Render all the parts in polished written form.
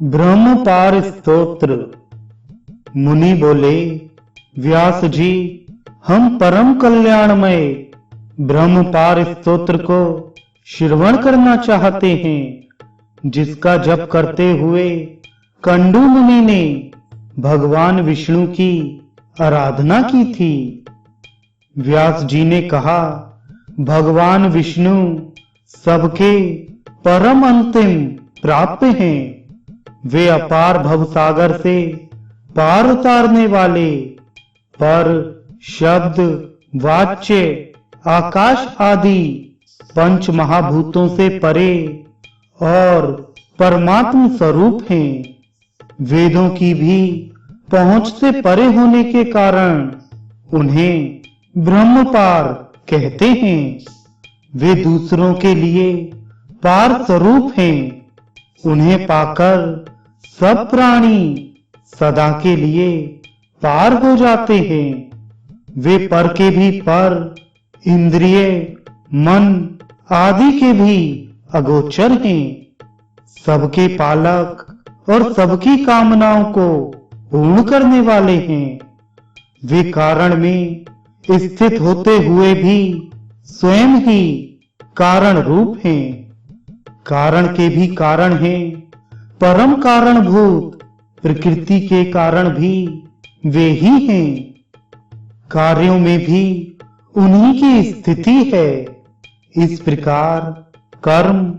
ब्रह्मपार स्तोत्र। मुनि बोले, व्यास जी, हम परम कल्याणमय ब्रह्मपार स्तोत्र को श्रवण करना चाहते हैं, जिसका जप करते हुए कंडू मुनि ने भगवान विष्णु की आराधना की थी। व्यास जी ने कहा, भगवान विष्णु सबके परम अंतिम प्राप्य हैं। वे अपार भवसागर से पार उतारने वाले, पर शब्द, वाच्य, आकाश आदि पंच महाभूतों से परे और परमात्म स्वरूप हैं। वेदों की भी पहुंच से परे होने के कारण उन्हें ब्रह्मपार कहते हैं। वे दूसरों के लिए पार स्वरूप हैं। उन्हें पाकर सब प्राणी सदा के लिए पार हो जाते हैं। वे पर के भी पर, इंद्रिय, मन आदि के भी अगोचर हैं। सबके पालक और सबकी कामनाओं को पूर्ण करने वाले हैं। वे कारण में स्थित होते हुए भी स्वयं ही कारण रूप हैं। कारण के भी कारण हैं। परम कारणभूत प्रकृति के कारण भी वे ही हैं। कार्यों में भी उन्हीं की स्थिति है। इस प्रकार कर्म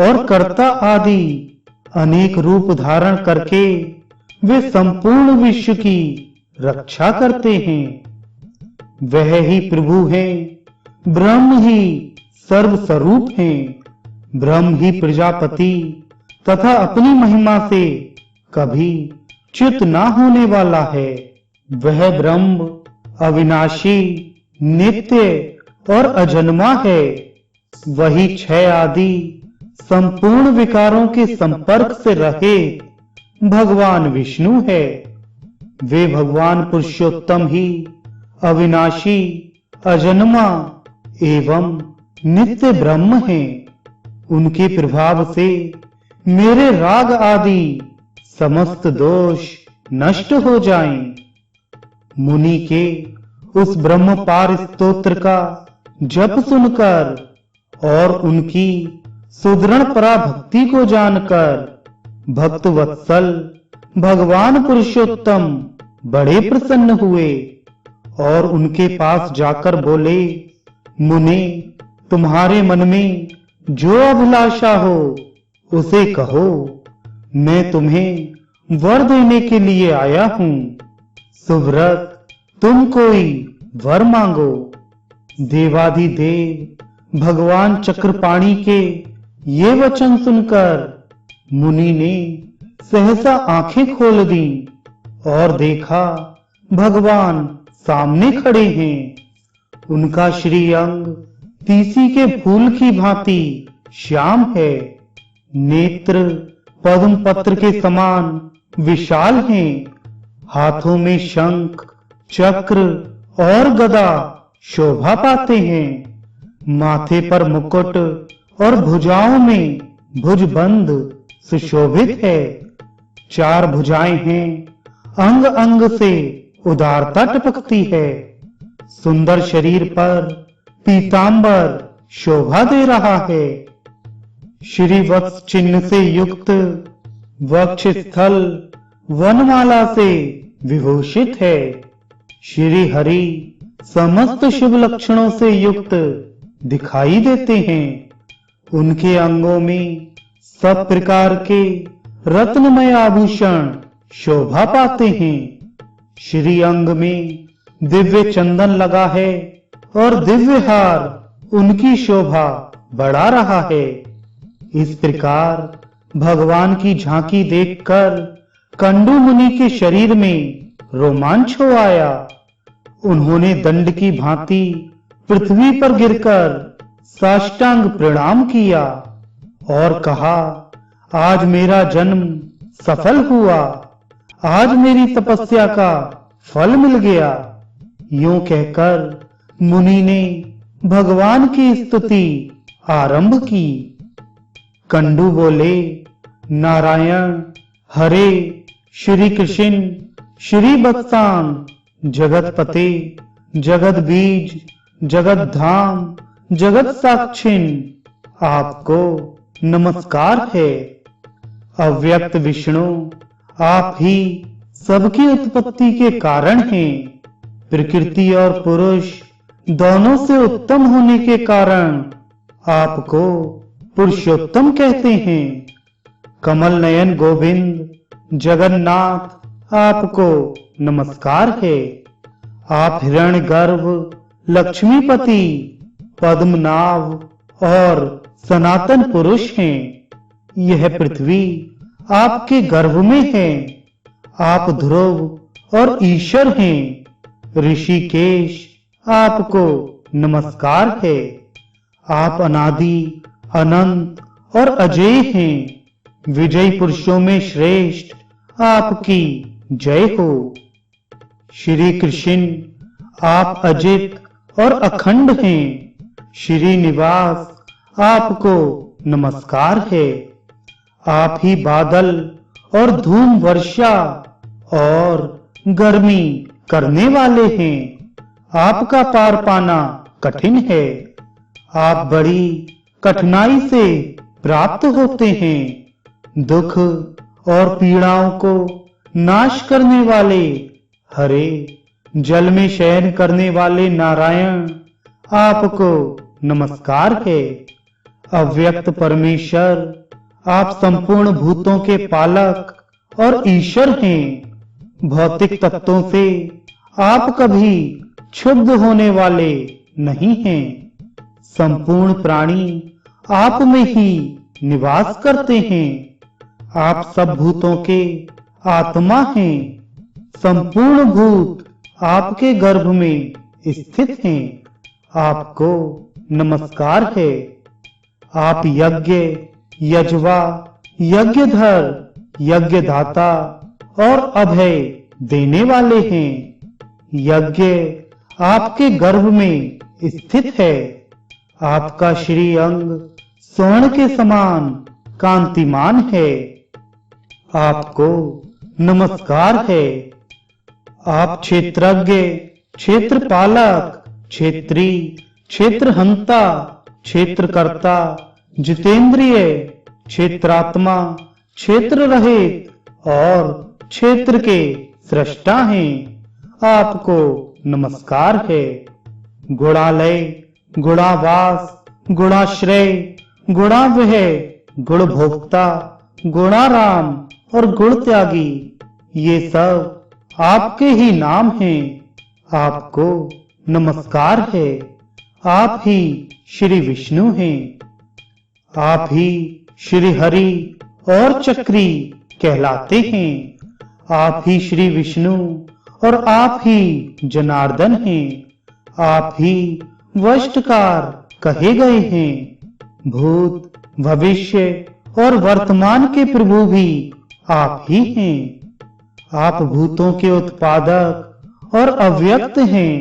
और कर्ता आदि अनेक रूप धारण करके वे संपूर्ण विश्व की रक्षा करते हैं। वह ही प्रभु हैं। ब्रह्म ही सर्वस्वरूप हैं। ब्रह्म ही प्रजापति तथा अपनी महिमा से कभी च्युत न होने वाला है। वह ब्रह्म अविनाशी, नित्य और अजन्मा है। वही क्षय आदि संपूर्ण विकारों के संपर्क से रहे भगवान विष्णु है। वे भगवान पुरुषोत्तम ही अविनाशी, अजन्मा एवं नित्य ब्रह्म हैं। उनके प्रभाव से मेरे राग आदि समस्त दोष नष्ट हो जाएं। मुनि के उस ब्रह्मपार स्तोत्र का जप सुनकर और उनकी सुदृढ़ पराभक्ति को जानकर भक्त वत्सल भगवान पुरुषोत्तम बड़े प्रसन्न हुए और उनके पास जाकर बोले, मुने, तुम्हारे मन में जो अभिलाषा हो उसे कहो। मैं तुम्हें वर देने के लिए आया हूं। सुव्रत, तुम कोई वर मांगो। देवाधिदेव भगवान चक्रपाणि के ये वचन सुनकर मुनि ने सहसा आंखें खोल दी और देखा भगवान सामने खड़े हैं। उनका श्रीअंग तीसी के फूल की भांति श्याम है। नेत्र पद्म पत्र के समान विशाल हैं। हाथों में शंख, चक्र और गदा शोभा पाते हैं। माथे पर मुकुट और भुजाओं में भुजबंद सुशोभित है। चार भुजाएं हैं। अंग अंग से उदारता टपकती है। सुंदर शरीर पर पीतांबर शोभा दे रहा है। श्री वत्स चिन्ह से युक्त वक्ष स्थल वनमाला से विभूषित है। श्री हरि समस्त शुभ लक्षणों से युक्त दिखाई देते हैं। उनके अंगों में सब प्रकार के रत्नमय आभूषण शोभा पाते हैं। श्री अंग में दिव्य चंदन लगा है और दिव्य हार उनकी शोभा बढ़ा रहा है। इस प्रकार भगवान की झांकी देखकर कंडू मुनि के शरीर में रोमांच हो आया। उन्होंने दंड की भांति पृथ्वी पर गिरकर साष्टांग प्रणाम किया और कहा, आज मेरा जन्म सफल हुआ। आज मेरी तपस्या का फल मिल गया। यूं कहकर मुनि ने भगवान की स्तुति आरंभ की। कंडू बोले, नारायण, हरे श्री कृष्ण श्री भगवान जगतपते जगत बीज जगत धाम जगत साक्षिण आपको नमस्कार है। अव्यक्त विष्णु आप ही सबकी उत्पत्ति के कारण हैं। प्रकृति और पुरुष दोनों से उत्तम होने के कारण आपको पुरुषोत्तम कहते हैं। कमल नयन गोविंद जगन्नाथ आपको नमस्कार है। आप हिरण्यगर्भ लक्ष्मीपति पद्मनाभ और सनातन पुरुष हैं। यह पृथ्वी आपके गर्भ में है। आप ध्रुव और ईश्वर हैं। ऋषिकेश आपको नमस्कार है। आप अनादि अनंत और अजय हैं। विजयी पुरुषों में श्रेष्ठ आपकी जय हो। श्री कृष्ण आप अजित और अखंड हैं। श्रीनिवास आपको नमस्कार है। आप ही बादल और धूम वर्षा और गर्मी करने वाले हैं। आपका पार पाना कठिन है। आप बड़ी कठिनाई से प्राप्त होते हैं। दुख और पीड़ाओं को नाश करने वाले हरे जल में शयन करने वाले नारायण आपको नमस्कार है। अव्यक्त परमेश्वर आप संपूर्ण भूतों के पालक और ईश्वर हैं। भौतिक तत्वों से आप कभी क्षुब्ध होने वाले नहीं हैं। संपूर्ण प्राणी आप में ही निवास करते हैं। आप सब भूतों के आत्मा हैं। संपूर्ण भूत आपके गर्भ में स्थित हैं। आपको नमस्कार है। आप यज्ञ यजवा यज्ञधर यज्ञदाता और अभय देने वाले हैं। यज्ञ आपके गर्भ में स्थित है। आपका श्री अंग स्वर्ण के समान कांतिमान है। आपको नमस्कार है। आप क्षेत्रज्ञ क्षेत्रपालक क्षेत्री क्षेत्रहंता क्षेत्रकर्ता जितेंद्रिय क्षेत्रात्मा क्षेत्र रहित और क्षेत्र के सृष्टा हैं। आपको नमस्कार है। गुणालय गुणावास गुणाश्रय गुणावह गुणभोक्ता गुणाराम और गुण त्यागी ये सब आपके ही नाम हैं। आपको नमस्कार है। आप ही श्री विष्णु हैं। आप ही श्री हरि और चक्री कहलाते हैं। आप ही श्री विष्णु और आप ही जनार्दन हैं। आप ही वष्टकार कहे गए हैं। भूत भविष्य और वर्तमान के प्रभु भी आप ही हैं। आप भूतों के उत्पादक और अव्यक्त हैं।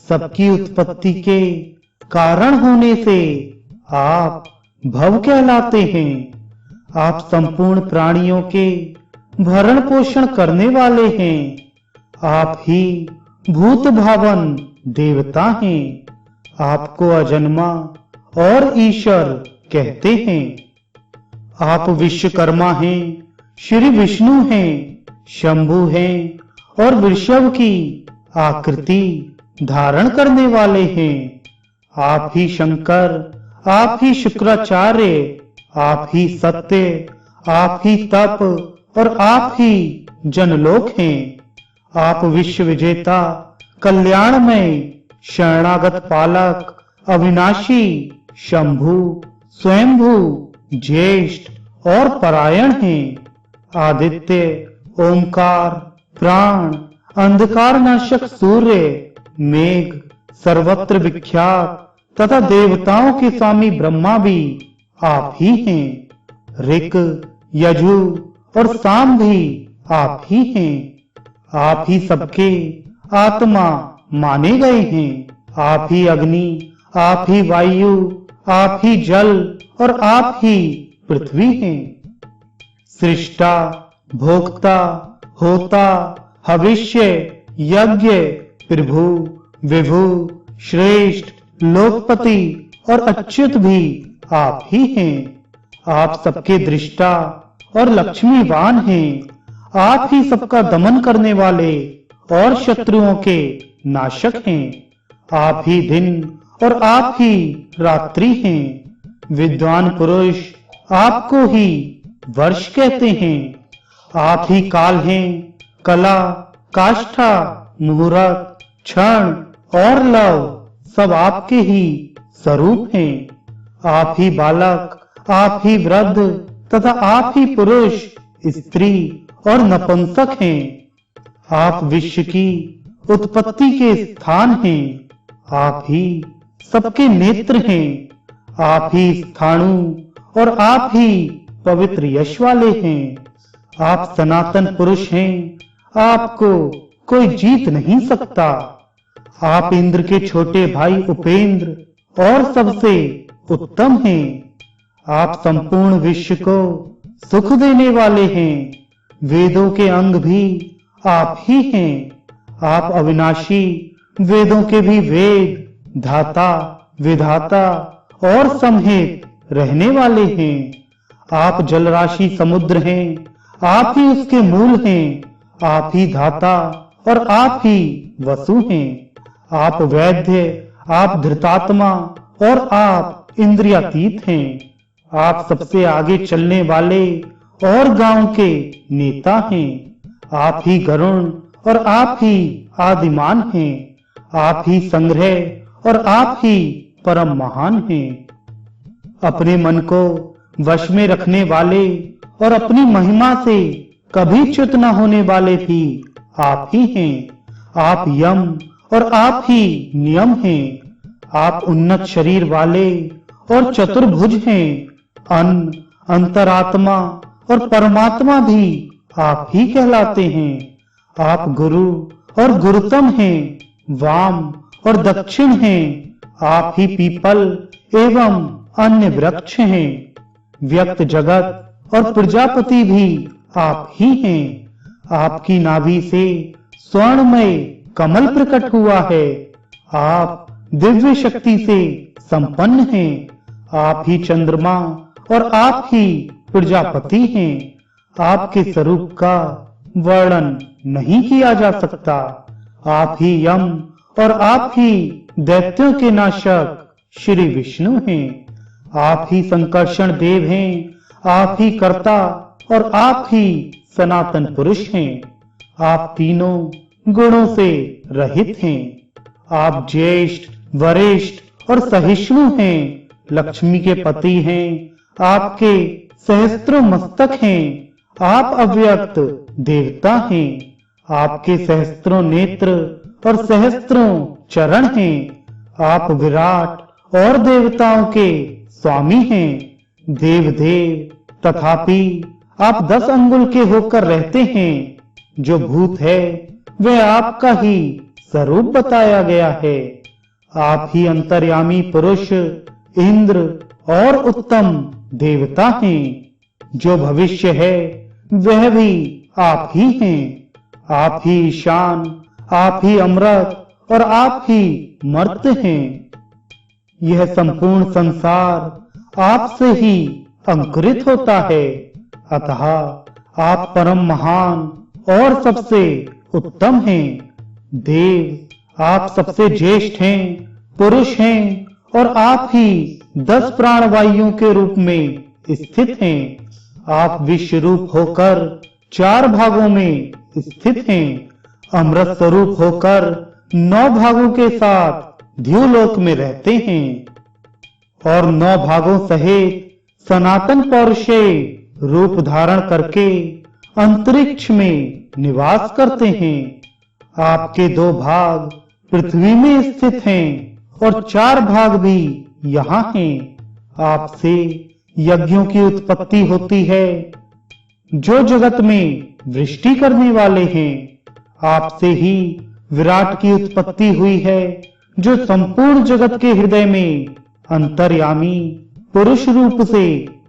सबकी उत्पत्ति के कारण होने से आप भव कहलाते हैं। आप संपूर्ण प्राणियों के भरण पोषण करने वाले हैं। आप ही भूत भावन देवता हैं। आपको अजन्मा और ईश्वर कहते हैं। आप विश्वकर्मा हैं। श्री विष्णु हैं। शंभु हैं और वृषभ की आकृति धारण करने वाले हैं। आप ही शंकर आप ही शुक्राचार्य आप ही सत्य आप ही तप और आप ही जनलोक हैं। आप विश्व विजेता कल्याणमय शरणागत पालक अविनाशी शंभु स्वयंभू ज्येष्ठ और परायण हैं। आदित्य ओंकार प्राण अंधकार नाशक सूर्य मेघ सर्वत्र विख्यात तथा देवताओं के स्वामी ब्रह्मा भी आप ही हैं। ऋक यजु और साम भी आप ही हैं। आप ही सबके आत्मा माने गए हैं। आप ही अग्नि आप ही वायु आप ही जल और आप ही पृथ्वी हैं। सृष्टा भोक्ता, होता, हविष्य, यज्ञ, प्रभु, विभु, श्रेष्ठ, लोकपति और अच्युत भी आप ही हैं। आप सबके दृष्टा और लक्ष्मीवान हैं। आप ही सबका दमन करने वाले और शत्रुओं के नाशक हैं। आप ही दिन और आप ही रात्रि हैं। विद्वान पुरुष आपको ही वर्ष कहते हैं। आप ही काल हैं, कला, काष्ठा, मुहूर्त, क्षण और लव सब आपके ही स्वरूप हैं। आप ही बालक, आप ही वृद्ध तथा आप ही पुरुष, स्त्री और नपुंसक हैं। आप विश्व की उत्पत्ति के स्थान हैं। आप ही सबके नेत्र हैं। आप ही स्थाणु और आप ही पवित्र यश वाले हैं। आप सनातन पुरुष हैं। आपको कोई जीत नहीं सकता। आप इंद्र के छोटे भाई उपेंद्र और सबसे उत्तम हैं। आप संपूर्ण विश्व को सुख देने वाले हैं। वेदों के अंग भी आप ही हैं। आप अविनाशी, वेदों के भी वेद, धाता, विधाता और समहित रहने वाले हैं। आप जलराशि समुद्र हैं। आप ही उसके मूल हैं। आप ही धाता और आप ही वसु हैं। आप वैद्य, आप धृतात्मा और आप इंद्रियातीत हैं। आप सबसे आगे चलने वाले और गांव के नेता हैं। आप ही गरुण और आप ही आदिमान हैं। आप ही संग्रह और आप ही परम महान हैं। अपने मन को वश में रखने वाले और अपनी महिमा से कभी च्युत न होने वाले भी आप ही हैं। आप यम और आप ही नियम हैं। आप उन्नत शरीर वाले और चतुर्भुज हैं। अन्न, अंतरात्मा और परमात्मा भी आप ही कहलाते हैं। आप गुरु और गुरुतम हैं। वाम और दक्षिण हैं। आप ही पीपल एवं अन्य वृक्ष हैं। व्यक्त जगत और प्रजापति भी आप ही हैं। आपकी नाभि से स्वर्णमय कमल प्रकट हुआ है। आप दिव्य शक्ति से संपन्न हैं। आप ही चंद्रमा और आप ही प्रजापति हैं। आपके स्वरूप का वर्णन नहीं किया जा सकता। आप ही यम और आप ही दैत्यों के नाशक श्री विष्णु हैं। आप ही संकर्षण देव हैं। आप ही कर्ता और आप ही सनातन पुरुष हैं। आप तीनों गुणों से रहित हैं। आप ज्येष्ठ, वरिष्ठ और सहिष्णु हैं। लक्ष्मी के पति हैं। आपके सहस्त्रों मस्तक हैं। आप अव्यक्त देवता हैं। आपके सहस्त्रों नेत्र और सहस्त्रों चरण हैं। आप विराट और देवताओं के स्वामी हैं। देव तथापि आप 10 अंगुल के होकर रहते हैं। जो भूत है वह आपका ही स्वरूप बताया गया है। आप ही अंतर्यामी पुरुष, इंद्र और उत्तम देवता हैं। जो भविष्य है वह भी आप ही हैं। आप ही ईशान, आप ही अमृत और आप ही मर्त हैं। यह संपूर्ण संसार आपसे ही अंकुरित होता है। अतः आप परम महान और सबसे उत्तम हैं। देव आप सबसे ज्येष्ठ हैं, पुरुष हैं और आप ही 10 प्राणवायुओं के रूप में स्थित हैं। आप विश्व रूप होकर 4 भागों में स्थित हैं। अमृत स्वरूप होकर 9 भागों के साथ द्युलोक में रहते हैं और 9 भागों सहित सनातन पौरुषेय रूप धारण करके अंतरिक्ष में निवास करते हैं। आपके 2 भाग पृथ्वी में स्थित हैं और 4 भाग भी यहाँ हैं। आपसे यज्ञों की उत्पत्ति होती है जो जगत में वृष्टि करने वाले हैं। आपसे ही विराट की उत्पत्ति हुई है जो संपूर्ण जगत के हृदय में अंतर्यामी पुरुष रूप से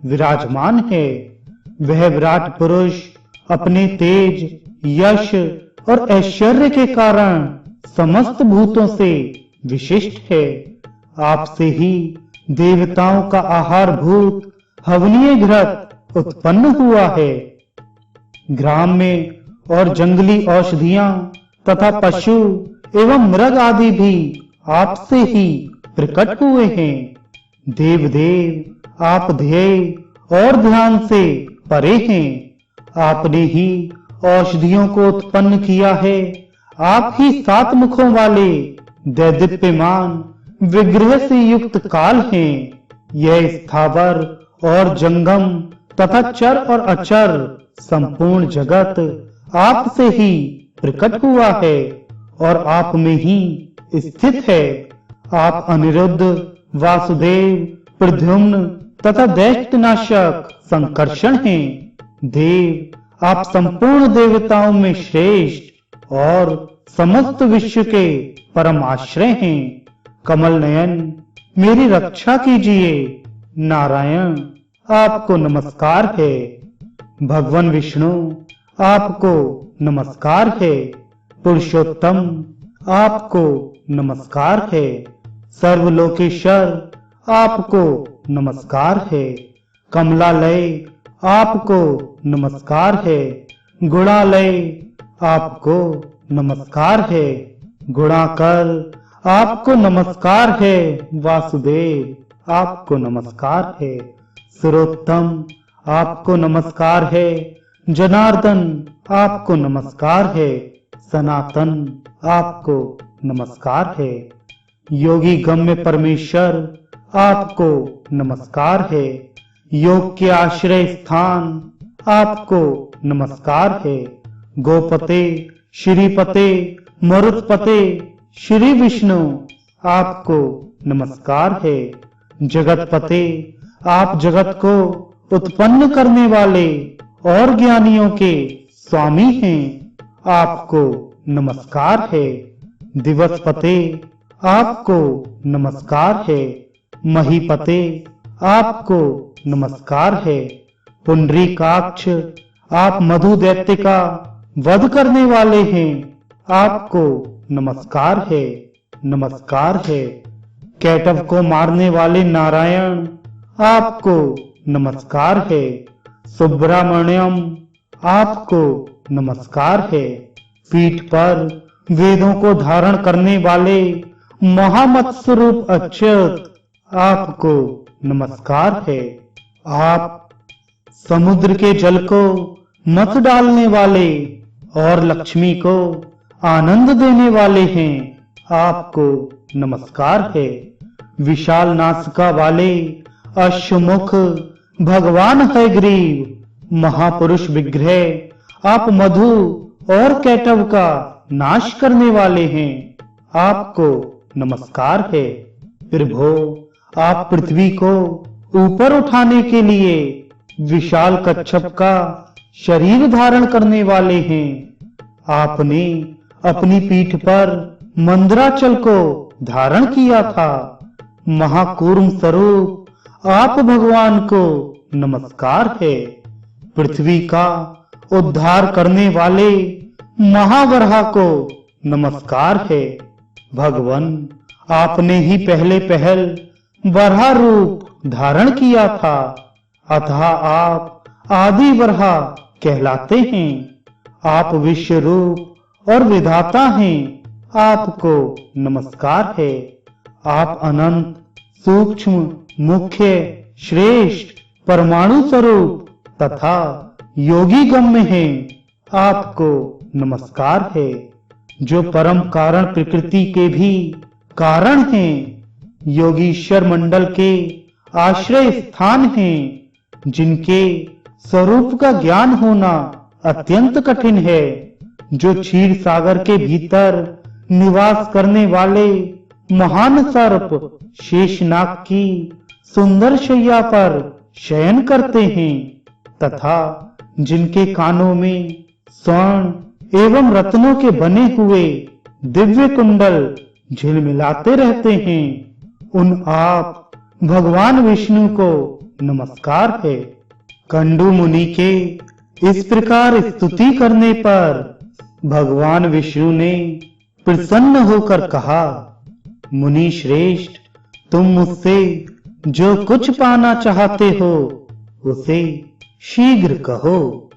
विराजमान है। वह विराट पुरुष अपने तेज, यश और ऐश्वर्य के कारण समस्त भूतों से विशिष्ट है। आपसे ही देवताओं का आहारभूत हवनीय घृत उत्पन्न हुआ है। ग्राम में और जंगली औषधियां तथा पशु एवं मृग आदि भी आपसे ही प्रकट हुए हैं। देव आप ध्येय और ध्यान से परे हैं। आपने ही औषधियों को उत्पन्न किया है। आप ही 7 मुखों वाले दैदीप्यमान विग्रह से युक्त काल हैं। यह स्थावर और जंगम तथा चर और अचर संपूर्ण जगत आपसे ही प्रकट हुआ है और आप में ही स्थित है। आप अनिरुद्ध, वासुदेव, प्रद्युम्न तथा दैत्यनाशक संकर्षण हैं। देव आप संपूर्ण देवताओं में श्रेष्ठ और समस्त विश्व के परम आश्रय हैं। कमल नयन मेरी रक्षा कीजिए। नारायण आपको नमस्कार है। भगवान विष्णु आपको नमस्कार है। पुरुषोत्तम आपको नमस्कार है। सर्वलोकेश्वर आपको नमस्कार है। कमलालय आपको नमस्कार है। गुणालय आपको नमस्कार है। गुणाकर आपको नमस्कार है। वासुदेव आपको नमस्कार है। सुरोत्तम आपको नमस्कार है। जनार्दन आपको नमस्कार है। सनातन आपको नमस्कार है। योगी गम्य परमेश्वर आपको नमस्कार है। योग के आश्रय स्थान आपको नमस्कार है। गोपते, श्रीपते, मरुतपते श्री विष्णु आपको नमस्कार है। जगतपते आप जगत को उत्पन्न करने वाले और ज्ञानियों के स्वामी हैं। आपको नमस्कार है। दिवसपते आपको नमस्कार है। महीपते आपको नमस्कार है। पुंडरीकाक्ष आप मधु दैत्य का वध करने वाले हैं। आपको नमस्कार है। नमस्कार है। कैटव को मारने वाले नारायण आपको नमस्कार है। सुब्रमण्यम आपको नमस्कार है। पीठ पर वेदों को धारण करने वाले महामत्स्य रूप अच्युत आपको नमस्कार है। आप समुद्र के जल को मत डालने वाले और लक्ष्मी को आनंद देने वाले हैं। आपको नमस्कार है। विशाल नासिका वाले अश्वमुख भगवान हयग्रीव महापुरुष विग्रह आप मधु और कैटव का नाश करने वाले हैं। आपको नमस्कार है। प्रभो आप पृथ्वी को ऊपर उठाने के लिए विशाल कच्छप का शरीर धारण करने वाले हैं। आपने अपनी पीठ पर मंदराचल को धारण किया था। महाकूर्म स्वरूप आप भगवान को नमस्कार है। पृथ्वी का उद्धार करने वाले महावराह को नमस्कार है। भगवान आपने ही पहले पहल वराह रूप धारण किया था, अतः आप आदि वराह कहलाते हैं। आप विश्व रूप और विधाता हैं। आपको नमस्कार है। आप अनंत, सूक्ष्म, मुख्य, श्रेष्ठ, परमाणु स्वरूप तथा योगी गम्य हैं। आपको नमस्कार है। जो परम कारण प्रकृति के भी कारण हैं, योगीश्वर मंडल के आश्रय स्थान हैं, जिनके स्वरूप का ज्ञान होना अत्यंत कठिन है, जो क्षीर सागर के भीतर निवास करने वाले महान सर्प शेषनाग की सुंदर शैया पर शयन करते हैं, तथा जिनके कानों में स्वर्ण एवं रत्नों के बने हुए दिव्य कुंडल झिलमिलाते रहते हैं, उन आप भगवान विष्णु को नमस्कार है। कंडू मुनि के इस प्रकार स्तुति करने पर भगवान विष्णु ने प्रसन्न होकर कहा, मुनि श्रेष्ठ, तुम मुझसे जो कुछ पाना चाहते हो उसे शीघ्र कहो।